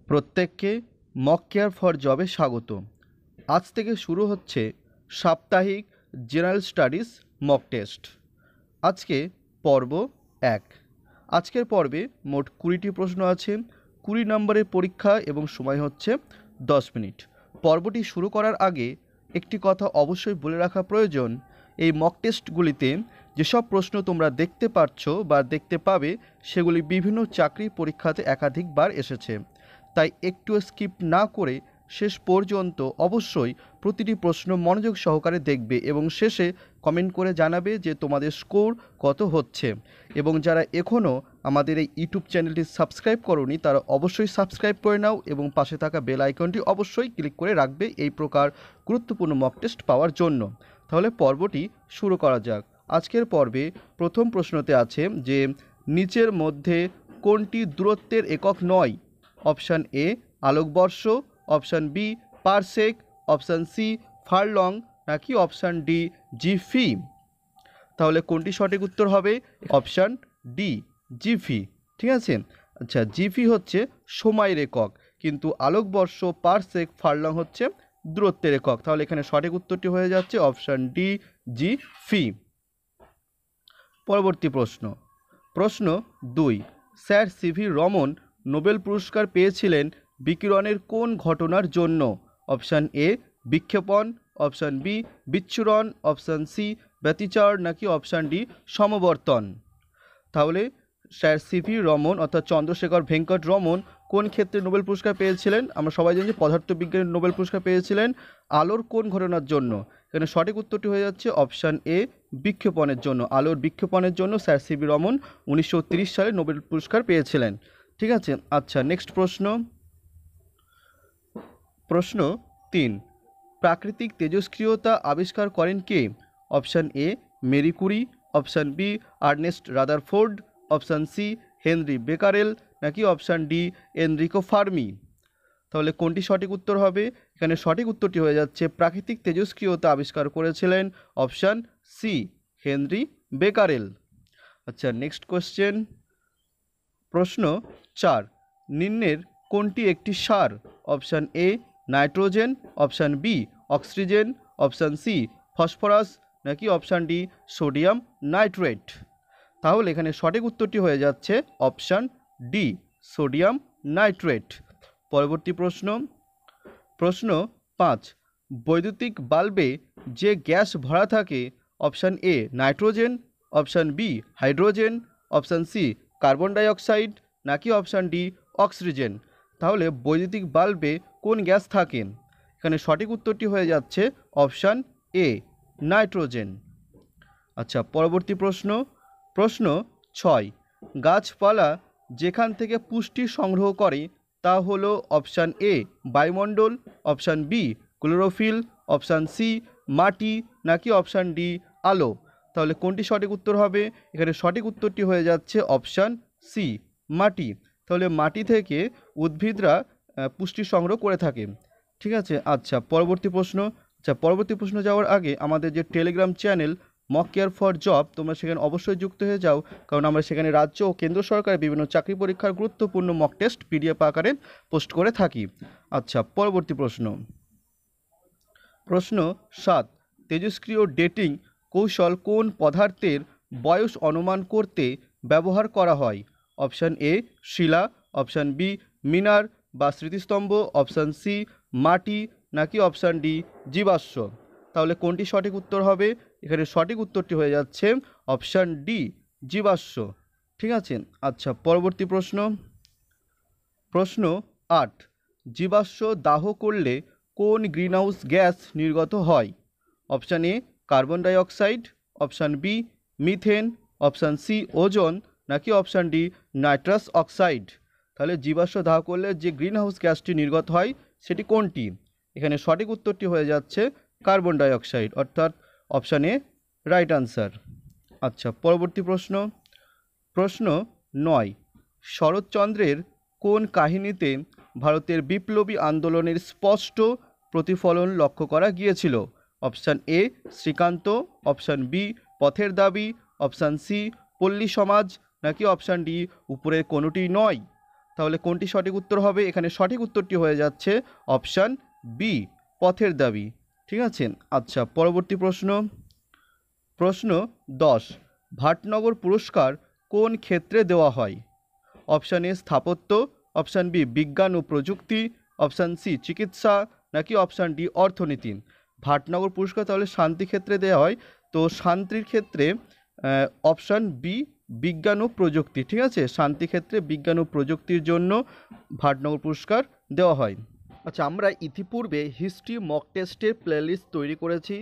প্রত্যেককে mock care for জবে স্বাগত। আজ থেকে শুরু হচ্ছে সাপ্তাহিক জেনারেল স্টাডিজ মক টেস্ট। আজকে পর্ব 1। আজকের পর্বে মোট 20টি প্রশ্ন আছে, 20 নম্বরের পরীক্ষা এবং সময় হচ্ছে 10 মিনিট। পর্বটি শুরু করার আগে একটি কথা অবশ্যই বলে রাখা প্রয়োজন, এই মক টেস্টগুলিতে যেসব প্রশ্ন তোমরা দেখতে পাচ্ছ বা দেখতে পাবে সেগুলি বিভিন্ন চাকরি পরীক্ষাতে একাধিকবার এসেছে, তাই একটু স্কিপ না করে শেষ পর্যন্ত অবশ্যই প্রতিটি প্রশ্ন মনোযোগ সহকারে দেখবে এবং শেষে কমেন্ট করে জানাবে যে তোমাদের স্কোর কত হচ্ছে। এবং যারা এখনও আমাদের এই ইউটিউব চ্যানেলটি সাবস্ক্রাইব করোনি তারা অবশ্যই সাবস্ক্রাইব করে নাও এবং পাশে থাকা বেল আইকনটি অবশ্যই ক্লিক করে রাখবে এই প্রকার গুরুত্বপূর্ণ মক টেস্ট পাওয়ার জন্য। তাহলে পর্বটি শুরু করা যাক। আজকের পর্বে প্রথম প্রশ্নতে আছে যে নিচের মধ্যে কোনটি দূরত্বের একক নয়? অপশান এ আলোকবর্ষ, option B parsec, option C furlong, নাকি অপশান ডি জিফি। তাহলে কোনটি সঠিক উত্তর হবে? Option D jiffy. ঠিক আছে, আচ্ছা, জিফি হচ্ছে সময়ের একক, কিন্তু আলোকবর্ষ, পারসেক, ফারলং হচ্ছে দূরত্বের একক। তাহলে এখানে সঠিক উত্তরটি হয়ে যাচ্ছে অপশান ডি জিফি। পরবর্তী প্রশ্ন, প্রশ্ন 2। স্যার সিভি রমন নোবেল পুরস্কার পেয়েছিলেন বিকিরণের কোন ঘটনার জন্য? অপশান এ বিক্ষেপণ, অপশান বি বিচ্ছুরণ, অপশান সি ব্যতিচার, নাকি অপশান ডি সমবর্তন। তাহলে স্যার সিভি রমন অর্থাৎ চন্দ্রশেখর ভেঙ্কট রমন কোন ক্ষেত্রে নোবেল পুরস্কার পেয়েছিলেন? আমরা সবাই জানি যে পদার্থবিজ্ঞানের নোবেল পুরস্কার পেয়েছিলেন আলোর কোন ঘটনার জন্য? এখানে সঠিক উত্তরটি হয়ে যাচ্ছে অপশান এ বিক্ষেপণের জন্য। আলোর বিক্ষেপণের জন্য স্যার সিভি রমন 1930 সালে নোবেল পুরস্কার পেয়েছিলেন। ঠিক আছে, আচ্ছা, নেক্সট প্রশ্ন, প্রশ্ন 3। প্রাকৃতিক তেজস্ক্রিয়তা আবিষ্কার করেন কে? Option A Marie Curie, option B Ernest Rutherford, option C Henri Becquerel, নাকি অপশান ডি এনরিকো ফার্মি। তাহলে কোনটি সঠিক উত্তর হবে? এখানে সঠিক উত্তরটি হয়ে যাচ্ছে প্রাকৃতিক তেজস্ক্রিয়তা আবিষ্কার করেছিলেন অপশান সি হেনরি বেকারেল। আচ্ছা, নেক্সট কোশ্চেন, প্রশ্ন 4। নিম্নের কোনটি একটি সার? Option A nitrogen, option B oxygen, option C phosphorus, নাকি অপশান ডি সোডিয়াম নাইট্রেট। তাহলে এখানে সঠিক উত্তরটি হয়ে যাচ্ছে অপশান ডি সোডিয়াম নাইট্রেট। পরবর্তী প্রশ্ন, প্রশ্ন 5। বৈদ্যুতিক বাল্বে যে গ্যাস ভরা থাকে option A nitrogen, option B hydrogen, option C carbon dioxide, নাকি অপশান ডি অক্সিজেন। তাহলে বৈদ্যুতিক বাল্বে কোন গ্যাস থাকে? এখানে সঠিক উত্তরটি হয়ে যাচ্ছে অপশান এ নাইট্রোজেন। আচ্ছা, পরবর্তী প্রশ্ন, প্রশ্ন 6। গাছপালা যেখান থেকে পুষ্টি সংগ্রহ করে তা হলো অপশান এ বায়ুমণ্ডল, option B chlorophyll, option C মাটি, নাকি অপশান ডি আলো। তাহলে কোনটি সঠিক উত্তর হবে? এখানে সঠিক উত্তরটি হয়ে যাচ্ছে অপশান সি মাটি। তাহলে মাটি থেকে উদ্ভিদরা পুষ্টি সংগ্রহ করে থাকে। ঠিক আছে, আচ্ছা, পরবর্তী প্রশ্ন। আচ্ছা, পরবর্তী প্রশ্ন যাওয়ার আগে আমাদের যে Telegram channel mock care for job, তোমরা সেখানে অবশ্যই যুক্ত হয়ে যাও, কারণ আমরা সেখানে রাজ্য ও কেন্দ্র সরকারের বিভিন্ন চাকরি পরীক্ষার গুরুত্বপূর্ণ মক টেস্ট পিডিএফ আকারে পোস্ট করে থাকি। আচ্ছা, পরবর্তী প্রশ্ন, প্রশ্ন 7। তেজস্ক্রিয় ডেটিং কৌশল কোন পদার্থের বয়স অনুমান করতে ব্যবহার করা হয়? অপশান এ শিলা, অপশান বি মিনার বা স্মৃতিস্তম্ভ, অপশান সি মাটি, নাকি অপশান ডি জীবাশ্ম। তাহলে কোনটি সঠিক উত্তর হবে? এখানে সঠিক উত্তরটি হয়ে যাচ্ছে অপশান ডি জীবাশ্ম। ঠিক আছে, আচ্ছা, পরবর্তী প্রশ্ন, প্রশ্ন 8। জীবাশ্ম দাহ করলে কোন গ্রিনহাউস গ্যাস নির্গত হয়? Option A carbon dioxide, option B methane, option C ozone, নাকি অপশান ডি নাইট্রাস অক্সাইড। তাহলে জীবাশ্ম দাহ করলে যে গ্রিনহাউস গ্যাসটি নির্গত হয় সেটি কোনটি? এখানে সঠিক উত্তরটি হয়ে যাচ্ছে কার্বন ডাইঅক্সাইড, অর্থাৎ অপশান এ রাইট আনসার। আচ্ছা, পরবর্তী প্রশ্ন, প্রশ্ন 9। শরৎচন্দ্রের কোন কাহিনীতে ভারতের বিপ্লবী আন্দোলনের স্পষ্ট প্রতিফলন লক্ষ্য করা গিয়েছিল? Option A Srikanta, option B Pather Dabi, option C পল্লী সমাজ, নাকি অপশান ডি উপরের কোনোটি নয়। তাহলে কোনটি সঠিক উত্তর হবে? এখানে সঠিক উত্তরটি হয়ে যাচ্ছে অপশান বি, পথের দাবি। ঠিক আছে। আচ্ছা, পরবর্তী প্রশ্ন। প্রশ্ন 10, ভাটনগর পুরস্কার কোন ক্ষেত্রে দেওয়া হয়? অপশান এ স্থাপত্য, অপশান বি বিজ্ঞান ও প্রযুক্তি, অপশান সি চিকিৎসা, নাকি অপশান ডি অর্থনীতি। ভাটনগর পুরস্কার তাহলে শান্তি ক্ষেত্রে দেওয়া হয়, তো শান্তির ক্ষেত্রে অপশান বি বিজ্ঞান ও প্রযুক্তি। ঠিক আছে, শান্তি ক্ষেত্রে বিজ্ঞান ও প্রযুক্তির জন্য ভাটনগর পুরস্কার দেওয়া হয়। আচ্ছা, আমরা ইতিপূর্বে হিস্ট্রি মক টেস্টের প্লেলিস্ট তৈরি করেছি।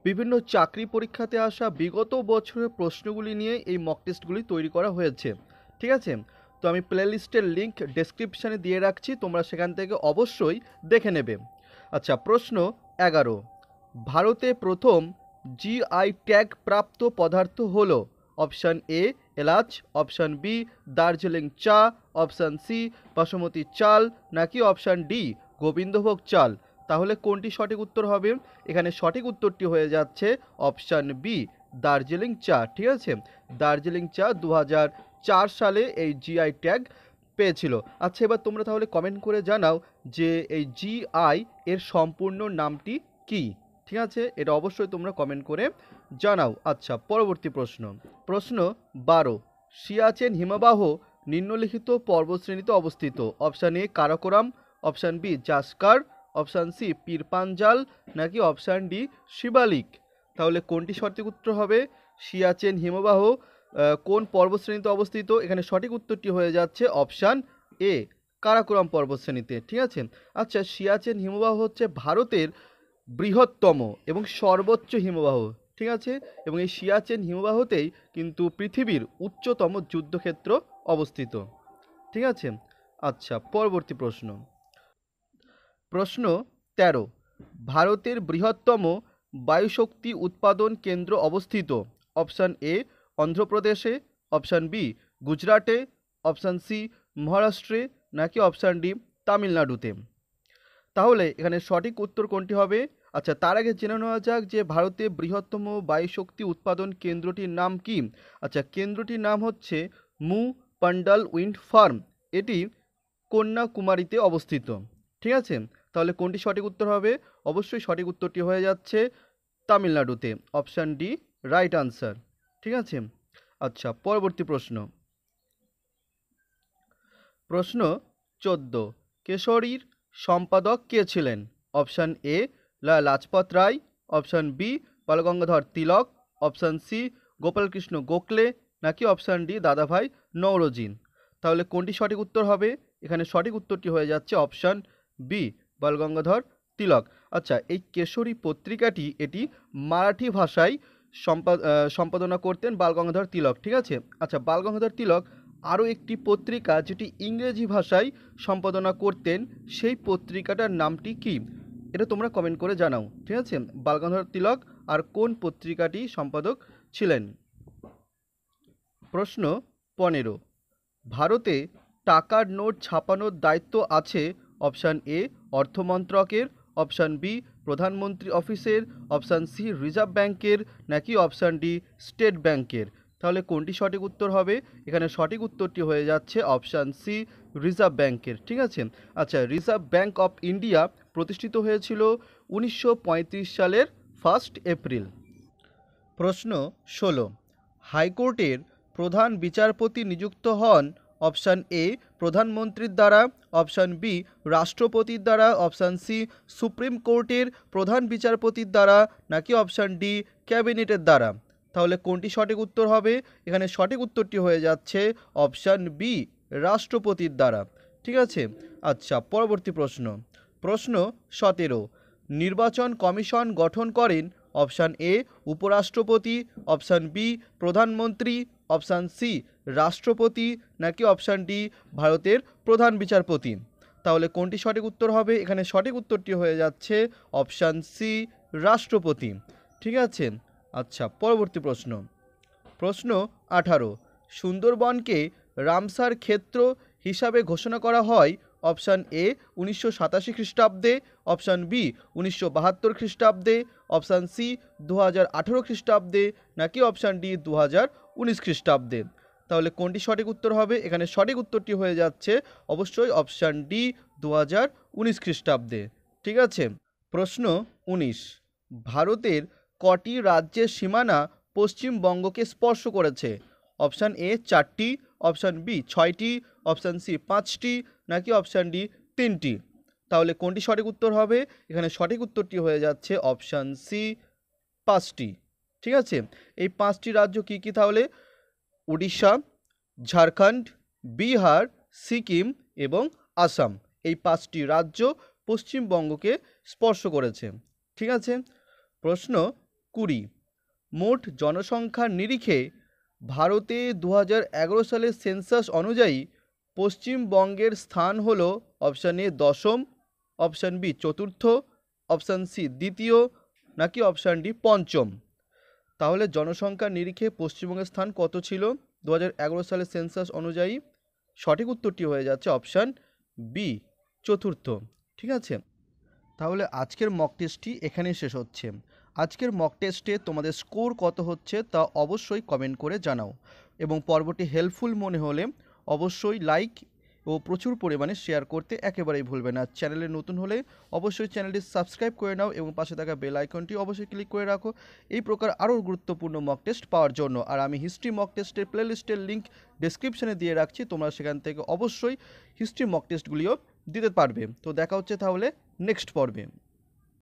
বিভিন্ন চাকরি পরীক্ষাতে আসা বিগত বছরের প্রশ্নগুলি নিয়ে এই মক টেস্টগুলি তৈরি করা হয়েছে। ঠিক আছে, তো আমি প্লেলিস্টের লিঙ্ক ডেসক্রিপশানে দিয়ে রাখছি, তোমরা সেখান থেকে অবশ্যই দেখে নেবে। আচ্ছা, প্রশ্ন 11, ভারতে প্রথম জিআই ট্যাগ প্রাপ্ত পদার্থ হলো? অপশান এ এলাচ, অপশান বি দার্জিলিং চা, অপশান সি বাসমতি চাল, নাকি অপশান ডি গোবিন্দভোগ চাল। তাহলে কোনটি সঠিক উত্তর হবে? এখানে সঠিক উত্তরটি হয়ে যাচ্ছে অপশান বি দার্জিলিং চা। ঠিক আছে, দার্জিলিং চা 2004 সালে এই জিআই ট্যাগ পেয়েছিল। আচ্ছা, এবার তোমরা তাহলে কমেন্ট করে জানাও যে এই জিআই এর সম্পূর্ণ নামটি কি। ঠিক আছে, এটা অবশ্যই তোমরা কমেন্ট করে জানাও। আচ্ছা, পরবর্তী প্রশ্ন। প্রশ্ন 12, সিয়াচেন হিমবাহ নিম্নলিখিত পর্বতশ্রেণীতে অবস্থিত? Option A Karakoram, option B Zanskar, option C Pir Panjal, নাকি অপশান ডি শিবালিক। তাহলে কোনটি সঠিক উত্তর হবে? সিয়াচেন হিমবাহ কোন পর্বতশ্রেণীতে অবস্থিত? এখানে সঠিক উত্তরটি হয়ে যাচ্ছে অপশান এ কারাকোরাম পর্বতশ্রেণীতে। ঠিক আছে। আচ্ছা, সিয়াচেন হিমবাহ হচ্ছে ভারতের বৃহত্তম এবং সর্বোচ্চ হিমবাহ। ঠিক আছে, এবং এই সিয়াচেন হিমবাহতেই কিন্তু পৃথিবীর উচ্চতম যুদ্ধক্ষেত্র অবস্থিত। ঠিক আছে। আচ্ছা, পরবর্তী প্রশ্ন। প্রশ্ন 13, ভারতের বৃহত্তম বায়ুশক্তি উৎপাদন কেন্দ্র অবস্থিত? অপশান এ অন্ধ্রপ্রদেশে, অপশান বি গুজরাটে, অপশান সি মহারাষ্ট্রে, নাকি অপশান ডি তামিলনাড়ুতে। তাহলে এখানে সঠিক উত্তর কোনটি হবে? আচ্ছা, তার আগে জেনে নেওয়া যাক যে ভারতের বৃহত্তম বায়ুশক্তি উৎপাদন কেন্দ্রটির নাম কি। আচ্ছা, কেন্দ্রটির নাম হচ্ছে মু পান্ডাল উইন্ড ফার্ম। এটি কন্যাকুমারীতে অবস্থিত। ঠিক আছে, তাহলে কোনটি সঠিক উত্তর হবে? অবশ্যই সঠিক উত্তরটি হয়ে যাচ্ছে তামিলনাড়ুতে, অপশান ডি রাইট আনসার। ঠিক আছে। আচ্ছা, পরবর্তী প্রশ্ন। প্রশ্ন 14, কেশরীর সম্পাদক কে ছিলেন? Option A Lajpat Rai, option B Balgangadhar Tilak, option C Gopal Krishna Gokhale, নাকি অপশান ডি দাদাভাই নওরোজি। তাহলে কোনটি সঠিক উত্তর হবে? এখানে সঠিক উত্তরটি হয়ে যাচ্ছে অপশান বি বালগঙ্গাধর তিলক। আচ্ছা, এই কেশরী পত্রিকাটি এটি মারাঠি ভাষায় সম্পাদনা করতেন বালগঙ্গাধর তিলক। ঠিক আছে। আচ্ছা, বালগঙ্গাধর তিলক আরও একটি পত্রিকা যেটি ইংরেজি ভাষায় সম্পাদনা করতেন, সেই পত্রিকাটার নামটি কি? এটা তোমরা কমেন্ট করে জানাও। ঠিক আছে, বালগঙ্গাধর তিলক আর কোন পত্রিকাটি সম্পাদক ছিলেন? প্রশ্ন 15, ভারতে টাকার নোট ছাপানোর দায়িত্ব আছে? অপশান এ অর্থমন্ত্রকের, অপশান বি প্রধানমন্ত্রী অফিসের, অপশান সি রিজার্ভ ব্যাংকের, নাকি অপশান ডি স্টেট ব্যাংকের। তাহলে কোনটি সঠিক উত্তর হবে? এখানে সঠিক উত্তরটি হয়ে যাচ্ছে অপশান সি রিজার্ভ ব্যাংকের। ঠিক আছে। আচ্ছা, রিজার্ভ ব্যাংক অফ ইন্ডিয়া প্রতিষ্ঠিত হয়েছিল 1935 সালের 1 এপ্রিল। প্রশ্ন 16, হাইকোর্টের প্রধান বিচারপতি নিযুক্ত হন? অপশান এ প্রধানমন্ত্রীর দ্বারা, অপশান বি রাষ্ট্রপতির দ্বারা, অপশান সি সুপ্রিম কোর্টের প্রধান বিচারপতির দ্বারা, নাকি অপশান ডি ক্যাবিনেটের দ্বারা। তাহলে কোনটি সঠিক উত্তর হবে? এখানে সঠিক উত্তরটি হয়ে যাচ্ছে অপশান বি রাষ্ট্রপতির দ্বারা। ঠিক আছে। আচ্ছা, পরবর্তী প্রশ্ন। প্রশ্ন 17, নির্বাচন কমিশন গঠন করেন? অপশান এ উপরাষ্ট্রপতি, অপশান বি প্রধানমন্ত্রী, অপশান সি রাষ্ট্রপতি, নাকি অপশান ডি ভারতের প্রধান বিচারপতি। তাহলে কোনটি সঠিক উত্তর হবে? এখানে সঠিক উত্তরটি হয়ে যাচ্ছে অপশান সি রাষ্ট্রপতি। ঠিক আছে। আচ্ছা, পরবর্তী প্রশ্ন। প্রশ্ন 18, সুন্দরবনকে রামসার ক্ষেত্র হিসাবে ঘোষণা করা হয়? অপশান এ 1987 খ্রিস্টাব্দে, অপশান বি 1972 খ্রিস্টাব্দে, অপশান সি 2018 খ্রিস্টাব্দে, নাকি অপশান ডি 2019 খ্রিস্টাব্দে। তাহলে কোনটি সঠিক উত্তর হবে? এখানে সঠিক উত্তরটি হয়ে যাচ্ছে অবশ্যই অপশান ডি 2019 খ্রিস্টাব্দে। ঠিক আছে। প্রশ্ন 19, ভারতের কটি রাজ্যের সীমানা পশ্চিমবঙ্গকে স্পর্শ করেছে? অপশান এ 4টি, অপশান বি 6টি, অপশান সি 5টি, নাকি অপশান ডি 3টি? তাহলে কোনটি সঠিক উত্তর হবে? এখানে সঠিক উত্তরটি হয়ে যাচ্ছে অপশান সি 5টি। ঠিক আছে। এই 5টি রাজ্য কি কি তাহলে? উড়িষ্যা, ঝাড়খণ্ড, বিহার, সিকিম এবং আসাম। এই 5টি রাজ্য পশ্চিমবঙ্গকে স্পর্শ করেছে। ঠিক আছে। প্রশ্ন 20, মোট জনসংখ্যার নিরিখে ভারতে 2011 সালের সেন্সাস অনুযায়ী পশ্চিমবঙ্গের স্থান হলো অপশান এ 10ম, অপশান বি 4র্থ, অপশান সি 2য়, নাকি অপশান ডি 5ম? তাহলে জনসংখ্যার নিরিখে পশ্চিমবঙ্গের স্থান কত ছিল 2011 সালের সেন্সাস অনুযায়ী? সঠিক উত্তরটি হয়ে যাচ্ছে অপশান বি 4র্থ। ঠিক আছে। তাহলে আজকের মক টেস্টটি এখানেই শেষ হচ্ছে। আজকের মক টেস্টে তোমাদের স্কোর কত হচ্ছে তা অবশ্যই কমেন্ট করে জানাও, এবং পর্বটি হেল্পফুল মনে হলে অবশ্যই লাইক ও প্রচুর পরিমাণে শেয়ার করতে একেবারেই ভুলবে না। চ্যানেলে নতুন হলে অবশ্যই চ্যানেলটি সাবস্ক্রাইব করে নাও এবং পাশে থাকা বেল আইকনটি অবশ্যই ক্লিক করে রাখো এই প্রকার আরও গুরুত্বপূর্ণ মক টেস্ট পাওয়ার জন্য। আর আমি হিস্ট্রি মক টেস্টের প্লেলিস্টের লিঙ্ক ডেসক্রিপশনে দিয়ে রাখছি, তোমরা সেখান থেকে অবশ্যই হিস্ট্রি মক টেস্টগুলিও দিতে পারবে। তো দেখা হচ্ছে তাহলে নেক্সট পর্বে।